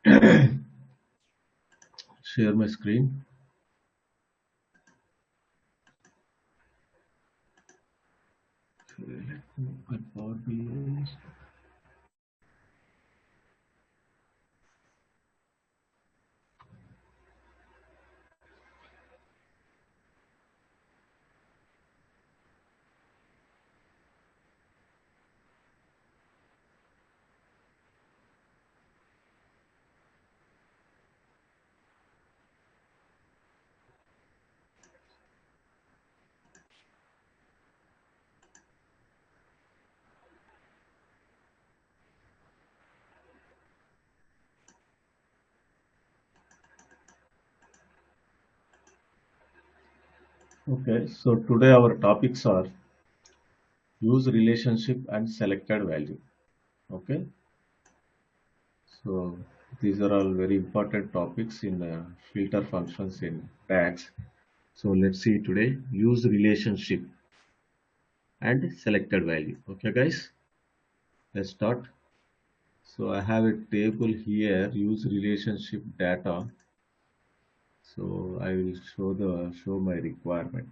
Share my screen. Okay, let me open Power BI. Okay, so today our topics are use relationship and selected value. Okay, so these are all very important topics in filter functions in DAX. So let's see today use relationship and selected value. Okay, guys, let's start. So I have a table here, use relationship data. So I will show my requirement.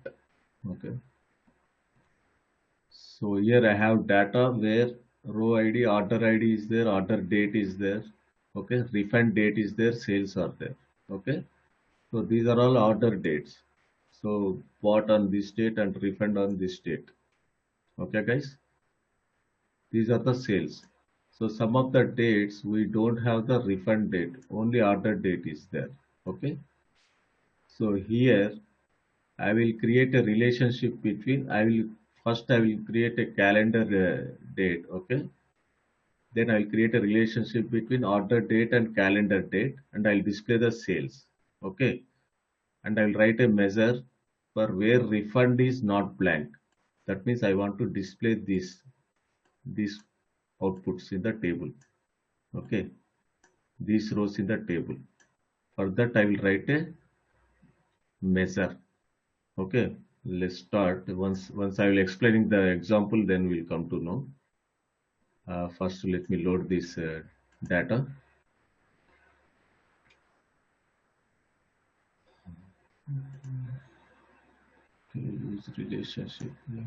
Okay. So here I have data where row ID, order ID is there, order date is there. Okay. Refund date is there, sales are there. Okay. So these are all order dates. So bought on this date and refund on this date. Okay, guys. These are the sales. So some of the dates we don't have the refund date, only order date is there. Okay. So here I will create a relationship between, I will create a calendar date. Okay. Then I'll create a relationship between order date and calendar date and I'll display the sales. Okay. And I'll write a measure for where refund is not blank. That means I want to display these outputs in the table. Okay. These rows in the table. For that I will write a measure. Okay. Let's start. Once I will explaining the example, then we'll come to know. First, let me load this data. Okay, use relationship. Yeah.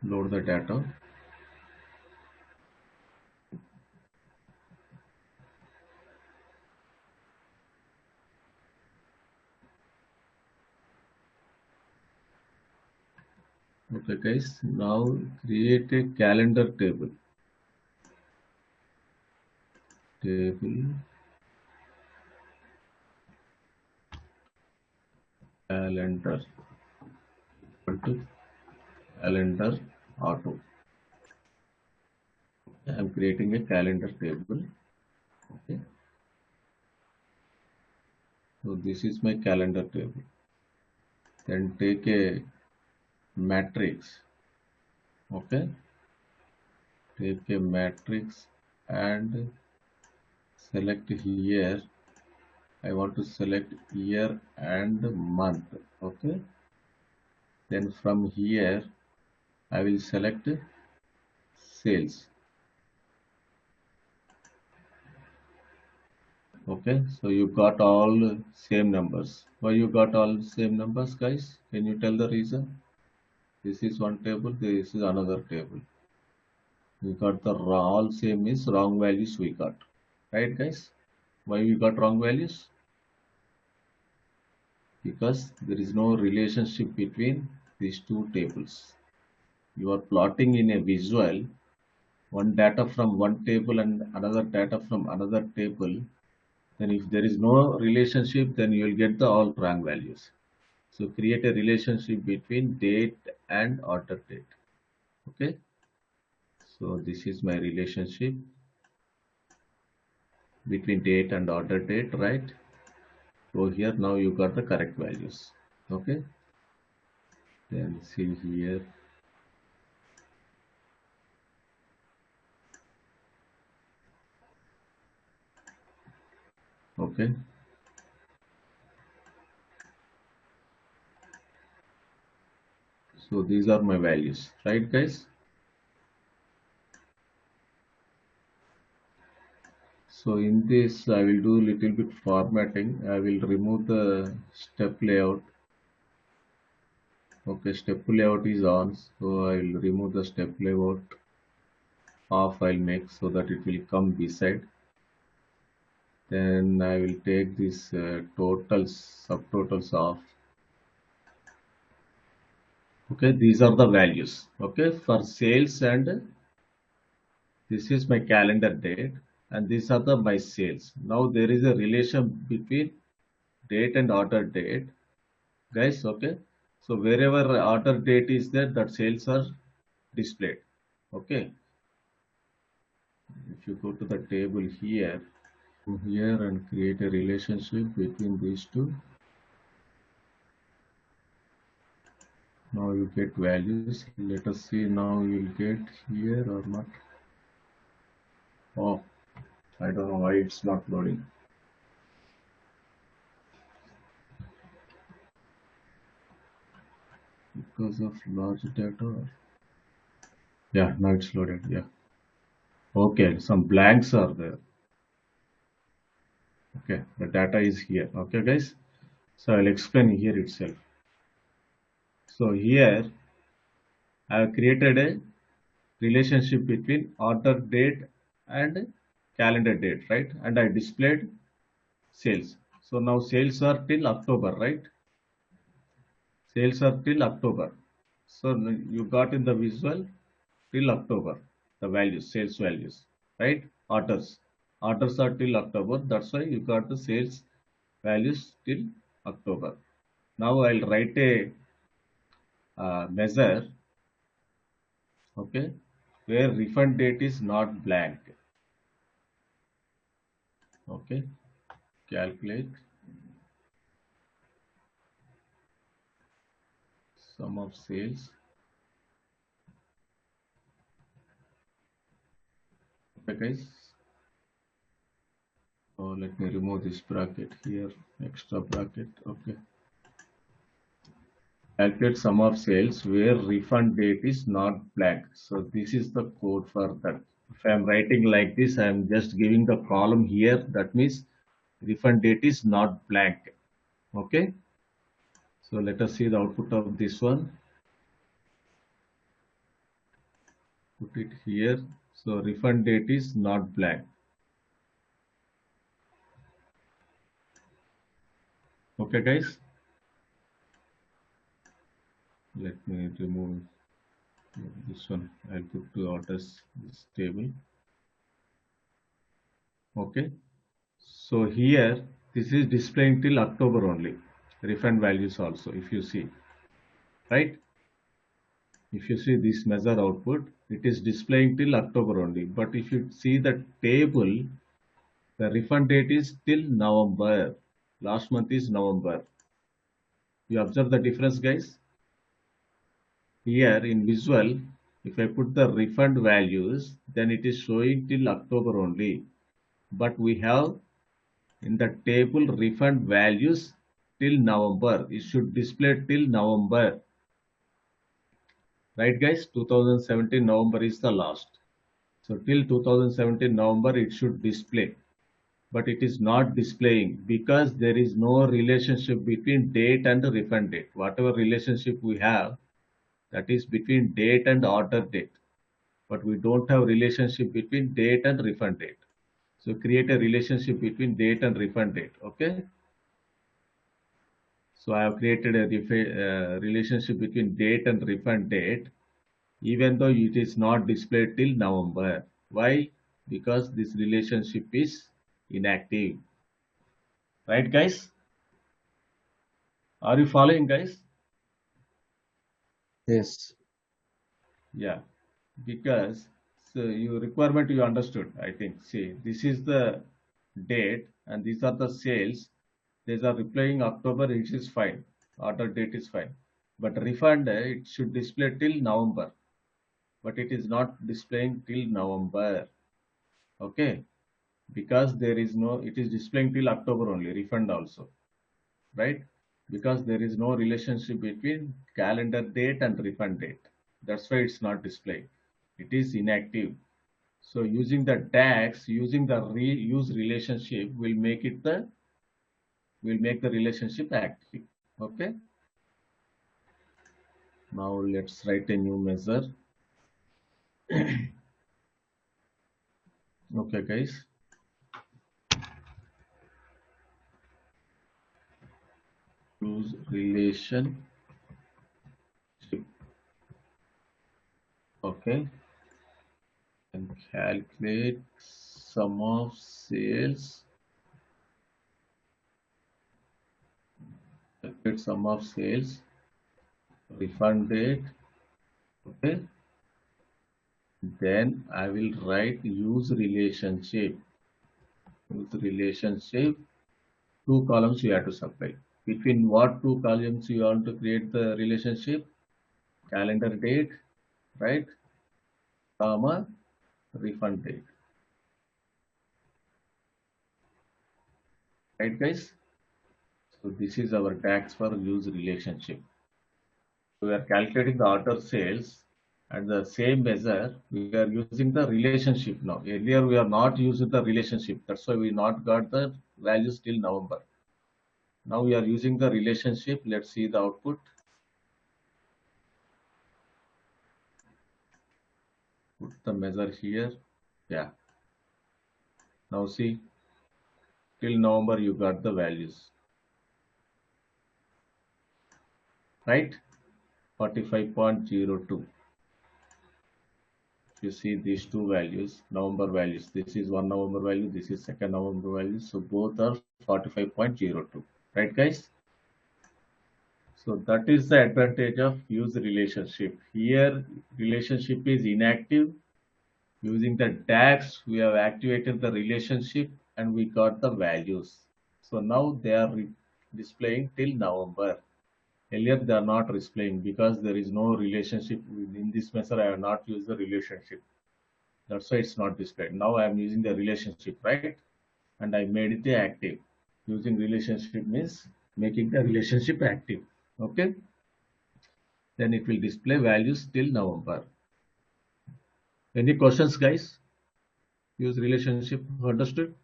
Load the data. Okay, guys. Now create a calendar table. Table calendar equal to calendar auto. Okay, I'm creating a calendar table. Okay. So this is my calendar table. Then take a matrix. Okay. Take a matrix and select here. I want to select year and month. Okay. Then from here, I will select sales. Okay. So you got all same numbers. Why you got all same numbers, guys? Can you tell the reason? This is one table. This is another table. We got the all same is wrong values we got. Right, guys? Why we got wrong values? Because there is no relationship between these two tables. You are plotting in a visual one data from one table and another data from another table. Then if there is no relationship, then you will get the all wrong values. So create a relationship between date and order date. Okay. So this is my relationship between date and order date, right? So here now you got the correct values. Okay. Then see here. Okay. So these are my values, right guys? So in this, I will do little bit formatting. I will remove the step layout. Okay, step layout is on, so I will remove the step layout off. I'll make so that it will come beside. Then I will take this totals, subtotals off. Okay, these are the values. Okay, for sales, and this is my calendar date, and these are the my sales. Now there is a relation between date and order date, guys. Okay, so wherever order date is there, that sales are displayed. Okay, if you go to the table here, go here and create a relationship between these two. Now you get values. Let us see now you'll get here or not. Oh, I don't know why it's not loading. Because of large data. Yeah, now it's loaded. Yeah. Okay, some blanks are there. Okay, the data is here. Okay, guys. So I'll explain here itself. So here I have created a relationship between order date and calendar date, right? And I displayed sales. So now sales are till October, right? Sales are till October. So you got in the visual till October, the values, sales values, right? Orders. Orders are till October. That's why you got the sales values till October. Now I'll write a measure, okay, where refund date is not blank. Okay, calculate sum of sales. Okay, guys. So let me remove this bracket here, extra bracket. Okay. Calculate sum of sales where refund date is not blank. So this is the code for that. If I'm writing like this, I'm just giving the column here. That means refund date is not blank. Okay. So let us see the output of this one. Put it here. So refund date is not blank. Okay, guys. Let me remove this one. I'll put to orders this table. Okay. So here, this is displaying till October only. Refund values also, if you see, right? If you see this measure output, it is displaying till October only. But if you see the table, the refund date is till November. Last month is November. You observe the difference, guys? Here in visual, if I put the refund values, then it is showing till October only. But we have in the table refund values till November. It should display till November. Right, guys? 2017 November is the last. So till 2017 November, it should display. But it is not displaying because there is no relationship between date and refund date. Whatever relationship we have, that is between date and order date. But we don't have relationship between date and refund date. So create a relationship between date and refund date. Okay. So I have created a relationship between date and refund date, even though it is not displayed till November. Why? Because this relationship is inactive. Right, guys? Are you following, guys? Yes. Yeah. Because so your requirement you understood, I think. See, this is the date and these are the sales. These are replying October, it is fine. Order date is fine. But refund, it should display till November. But it is not displaying till November. Okay. Because there is no, it is displaying till October only, refund also. Right? because there is no relationship between calendar date and refund date. That's why it's not displaying. It is inactive. So using the DAX, using the use relationship will make the relationship active. Okay. Now let's write a new measure. Okay, guys. Use relationship. Okay. And calculate sum of sales. Calculate sum of sales. Refund date. Okay. Then I will write use relationship. Use relationship. Two columns you have to supply. Between what two columns you want to create the relationship? Calendar date, right? Comma, refund date. Right, guys? So this is our tax for use relationship. We are calculating the order sales and the same measure we are using the relationship now. Earlier we are not using the relationship. That's why we not got the values till November. Now we are using the relationship. Let's see the output. Put the measure here. Yeah. Now see, till November you got the values. Right? 45.02. You see these two values, November values. This is one November value, this is second November value. So both are 45.02. Right, guys? So that is the advantage of use relationship. Here, relationship is inactive. Using the DAX, we have activated the relationship and we got the values. So now they are displaying till November. Earlier, they are not displaying because there is no relationship. In this measure, I have not used the relationship. That's why it's not displayed. Now I am using the relationship, right? And I made it active. Using relationship means making the relationship active. Okay. Then it will display values till November. Any questions, guys? Use relationship. Understood?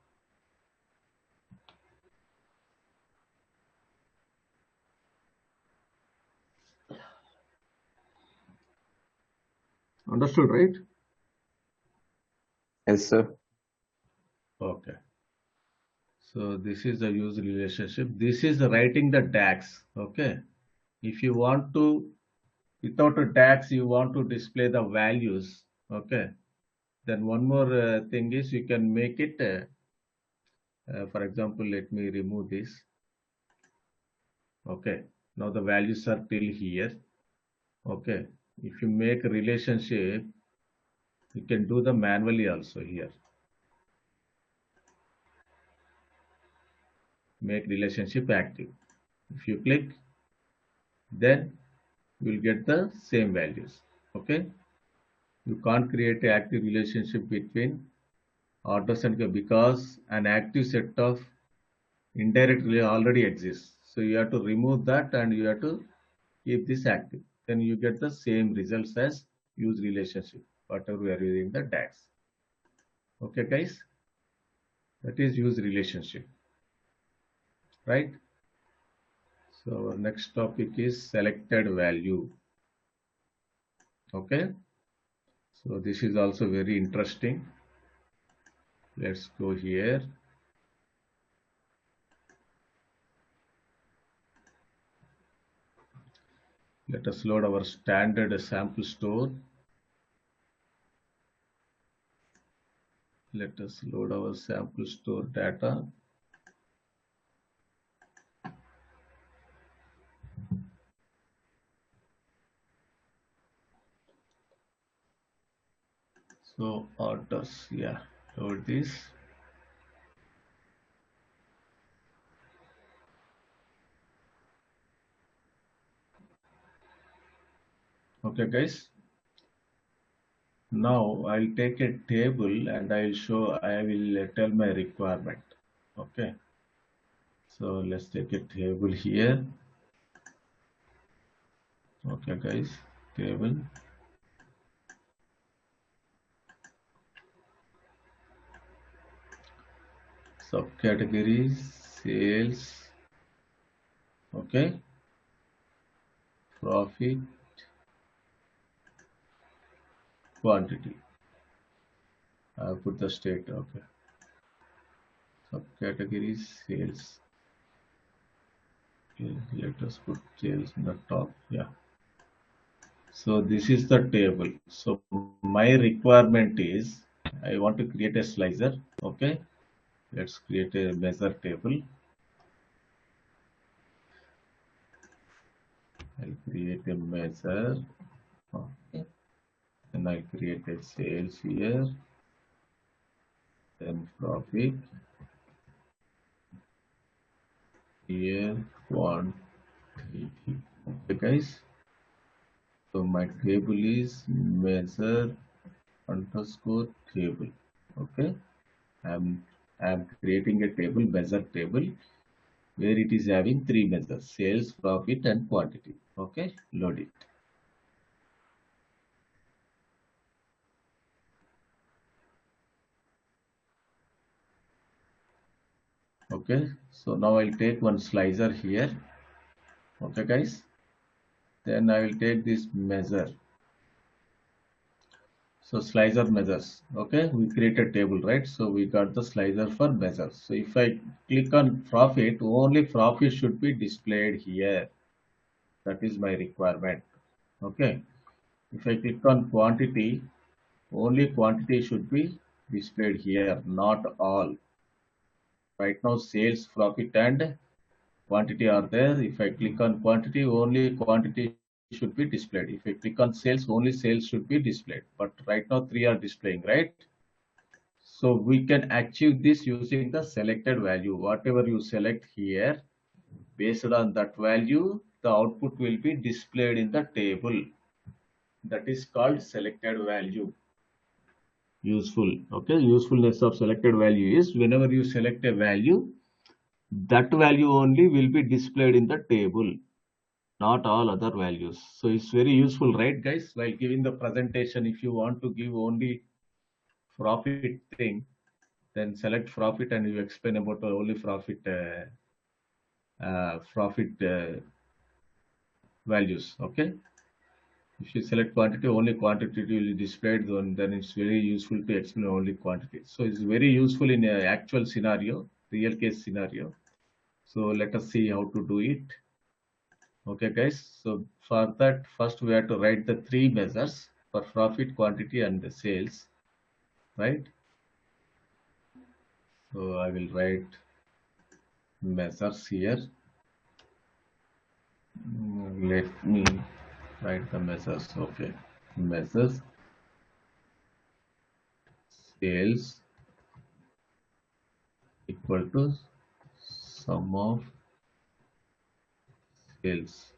Understood, right? Yes, sir. Okay. So this is the use relationship. This is writing the DAX. Okay. If you want to, without a DAX, you want to display the values. Okay. Then one more thing is you can make it, for example, let me remove this. Okay. Now the values are till here. Okay. If you make a relationship, you can do the manually also here. Make relationship active. If you click, then you will get the same values. Okay. You can't create an active relationship between orders and because an active set of indirect relay already exists. So you have to remove that and you have to keep this active. Then you get the same results as use relationship, whatever we are using the DAX. Okay, guys, that is use relationship, right? So our next topic is selected value. Okay, so this is also very interesting. Let's go here. Let us load our standard sample store. Let us load our sample store data. So orders, yeah, load this. Okay, guys. Now I'll take a table and I will tell my requirement. Okay. So let's take a table here. Okay, guys, table. Subcategories, sales, okay, profit, quantity. I put the state, okay. Subcategories, sales. Okay, let us put sales in the top. Yeah. So this is the table. So my requirement is I want to create a slicer. Okay. Let's create a measure table. I'll create a measure. Okay. Then I'll create a sales here. Then profit here. Quantity. Okay, guys. So my table is measure underscore table. Okay. I'm I'm creating a table, measure table, where it is having three measures: sales, profit, and quantity. Okay, load it. Okay, so now I'll take one slicer here. Okay, guys. Then I will take this measure. So slicer measures. Okay, we created table, right? So we got the slicer for measures. So if I click on profit, only profit should be displayed here. That is my requirement. Okay. If I click on quantity, only quantity should be displayed here, not all. Right now, sales, profit, and quantity are there. If I click on quantity, only quantity should be displayed. If I click on sales, only sales should be displayed. But right now, three are displaying, right? So we can achieve this using the selected value. Whatever you select here, based on that value, the output will be displayed in the table. That is called selected value. Useful. Okay, usefulness of selected value is whenever you select a value, that value only will be displayed in the table, not all other values. So it's very useful, right, guys? While giving the presentation, if you want to give only profit thing, then select profit and you explain about only profit values. Okay. If you select quantity, only quantity will be displayed, then it's very useful to explain only quantity. So it's very useful in a actual scenario, real case scenario. So let us see how to do it. Okay, guys. So for that, first we have to write the three measures for profit, quantity, and the sales, right? So I will write measures here. Let me write the measures. Okay, measures, sales equal to sum of sales,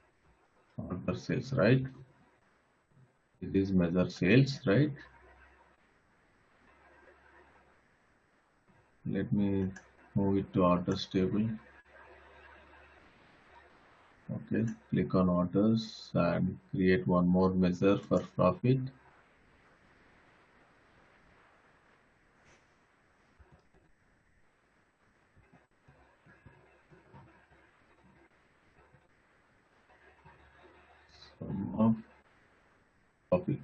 order sales, right? It is measure sales, right? Let me move it to orders table. Okay, click on orders and create one more measure for profit. Sum of profit.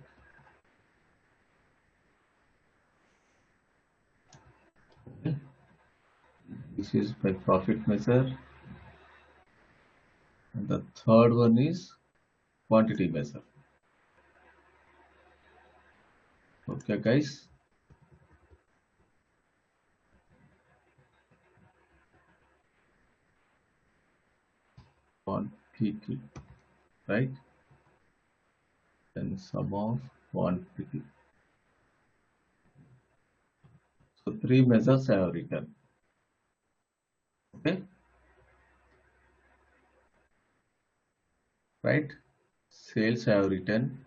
Okay. This is my profit measure. And the third one is quantity measure. Okay, guys. Quantity, right? Then sum of quantity. So three measures I have written. Okay, right? Sales I have written,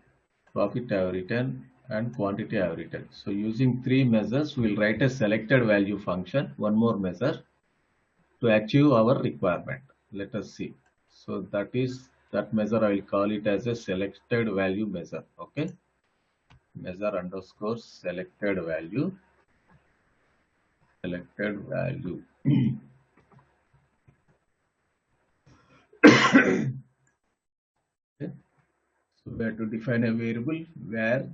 profit I have written, and quantity I have written. So using three measures, we'll write a selected value function, one more measure to achieve our requirement. Let us see. So that is That measure I will call it as a selected value measure. Okay, measure underscore selected value. Okay. So we have to define a variable where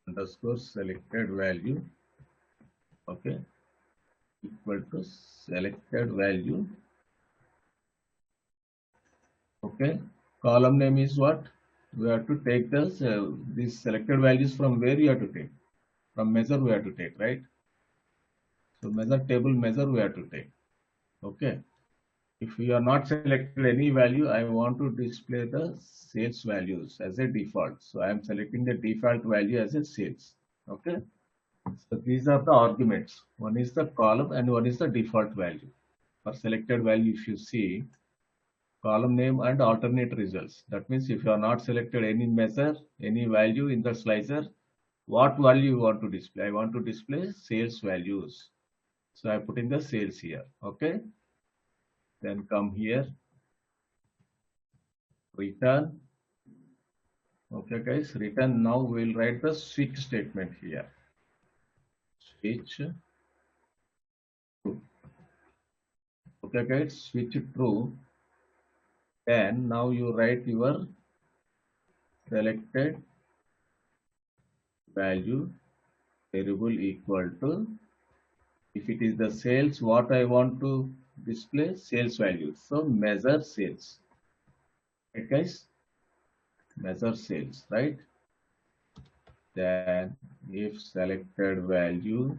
underscore selected value, okay, equal to selected value. Okay, column name is what? We have to take this these selected values from where you have to take. From measure we have to take, right? So measure table measure we have to take. Okay. If we are not selected any value, I want to display the sales values as a default. So I am selecting the default value as a sales. Okay. So these are the arguments. One is the column and one is the default value. For selected value, if you see column name and alternate results. That means if you are not selected any measure, any value in the slicer, what value you want to display? I want to display sales values. So I put in the sales here. Okay. Then come here, return. Okay, guys, return. Now we'll write the switch statement here. Switch true. Okay, guys, switch true. Then now you write your selected value variable equal to, if it is the sales, what I want to display sales value. So measure sales. Right, guys, measure sales, right? Then if selected value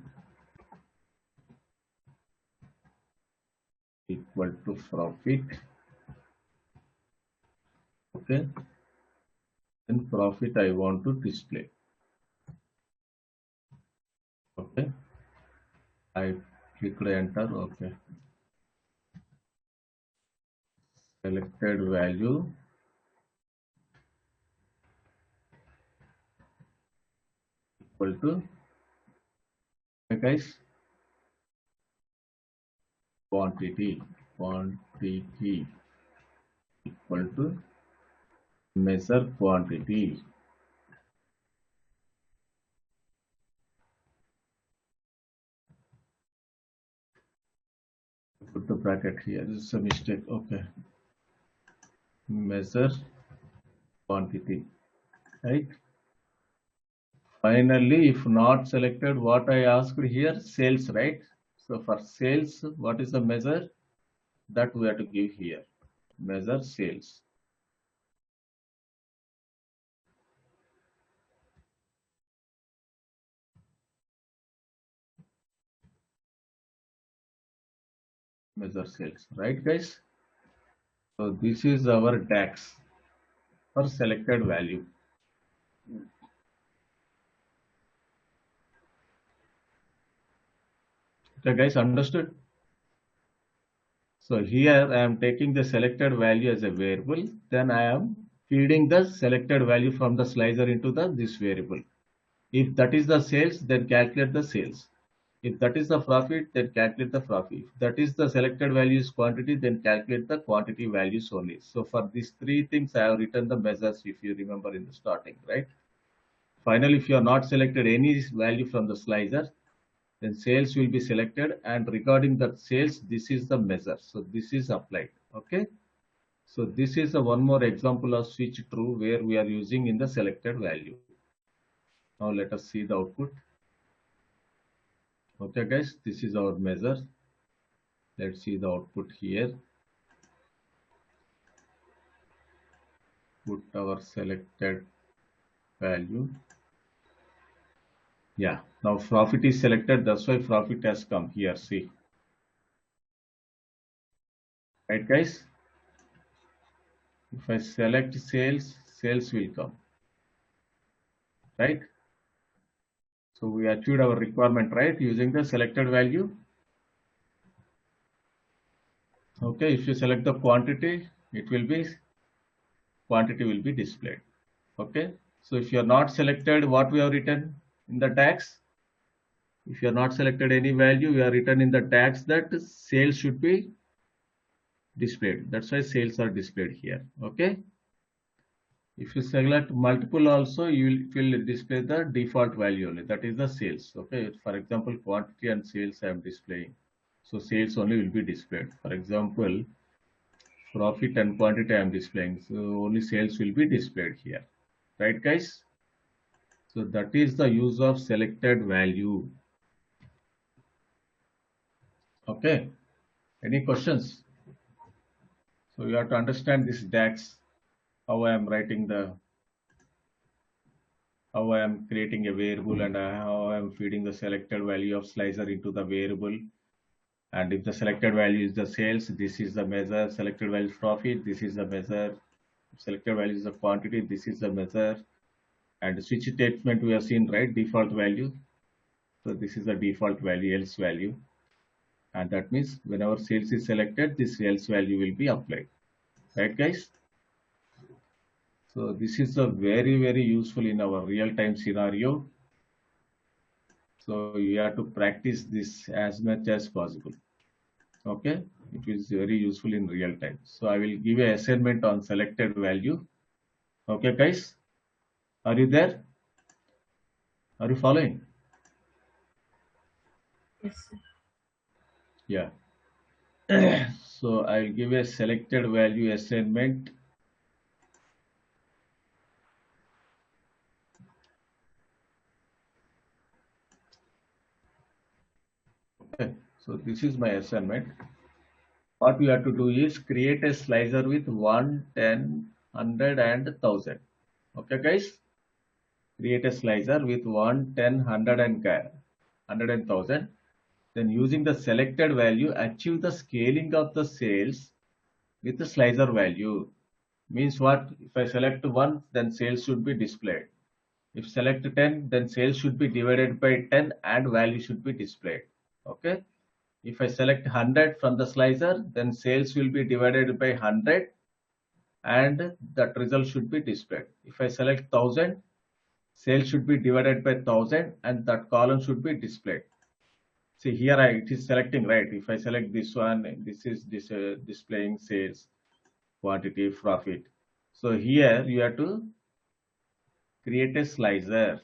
equal to profit, okay, then profit I want to display. Okay, I clicked enter. Okay, selected value equal to, okay, guys, quantity equal to measure quantity. Put the bracket here. This is a mistake. Okay, measure quantity, right? Finally, if not selected, what I asked here, sales, right? So for sales, what is the measure that we have to give here? Measure sales. Measure sales, right, guys? So this is our DAX for selected value. Okay, guys, understood? So here I am taking the selected value as a variable. Then I am feeding the selected value from the slicer into this variable. If that is the sales, then calculate the sales. If that is the profit, then calculate the profit. If that is the selected value is quantity, then calculate the quantity values only. So for these three things, I have written the measures, if you remember in the starting, right? Finally, if you are not selected any value from the slicer, then sales will be selected, and regarding that sales, this is the measure. So this is applied. Okay. So this is a one more example of switch true where we are using in the selected value. Now let us see the output. Okay, guys, this is our measure. Let's see the output here. Put our selected value. Yeah, now profit is selected. That's why profit has come here. See, right, guys? If I select sales, sales will come, right? So we achieved our requirement, right? Using the selected value. Okay, if you select the quantity, quantity will be displayed. Okay, so if you are not selected, what we have written in the tax? If you are not selected any value, we are written in the tax that sales should be displayed. That's why sales are displayed here. Okay. If you select multiple also, it will display the default value only. That is the sales. Okay. For example, quantity and sales I am displaying. So sales only will be displayed. For example, profit and quantity I am displaying. So only sales will be displayed here. Right, guys? So that is the use of selected value. Okay. Any questions? So you have to understand this DAX, how I am writing how I am creating a variable and how I am feeding the selected value of slicer into the variable. And if the selected value is the sales, this is the measure. Selected value is profit, this is the measure. Selected value is the quantity, this is the measure. And the switch statement we have seen, right? Default value. So this is the default value, else value. And that means whenever sales is selected, this else value will be applied. Right, guys? So this is a very useful in our real-time scenario. So you have to practice this as much as possible. Okay, it is very useful in real time. So I will give a assignment on selected value. Okay, guys, are you there? Are you following? Yes, sir. Yeah. So I will give a selected value assignment. Okay. So this is my assignment. What you have to do is create a slicer with 1, 10, 100 and 1000. Okay, guys? Create a slicer with 1, 10, 100 and 100 and 1000. Then using the selected value, achieve the scaling of the sales with the slicer value. Means what? If I select 1, then sales should be displayed. If select 10, then sales should be divided by 10 and value should be displayed. Okay. If I select 100 from the slicer, then sales will be divided by 100 and that result should be displayed. If I select 1000, sales should be divided by 1000 and that column should be displayed. See here it is selecting, right? If I select this one, this is displaying sales, quantity, profit. So here you have to create a slicer.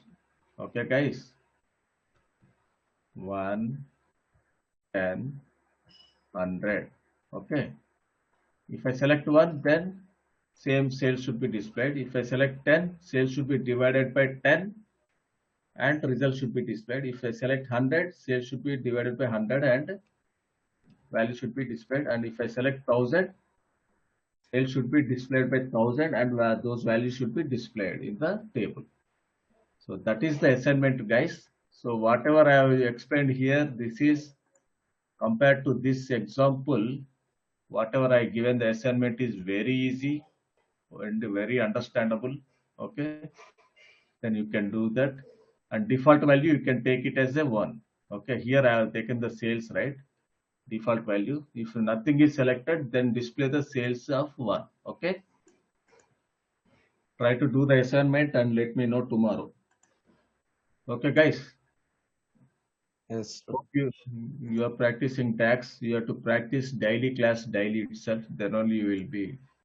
Okay, guys. 1, 10, 100. Okay. If I select 1, then same sales should be displayed. If I select 10, sales should be divided by 10 and result should be displayed. If I select 100, sales should be divided by 100 and value should be displayed. And if I select 1000, sales should be displayed by 1000 and those values should be displayed in the table. So that is the assignment, guys. So whatever I have explained here, this is compared to this example, whatever I given the assignment is very easy and very understandable. Okay, then you can do that. And default value, you can take it as a 1. Okay, here I have taken the sales, right? Default value. If nothing is selected, then display the sales of 1. Okay, try to do the assignment and let me know tomorrow. Okay, guys. Yes. Hope you are practicing DAX. You have to practice daily class daily itself. Then only you will be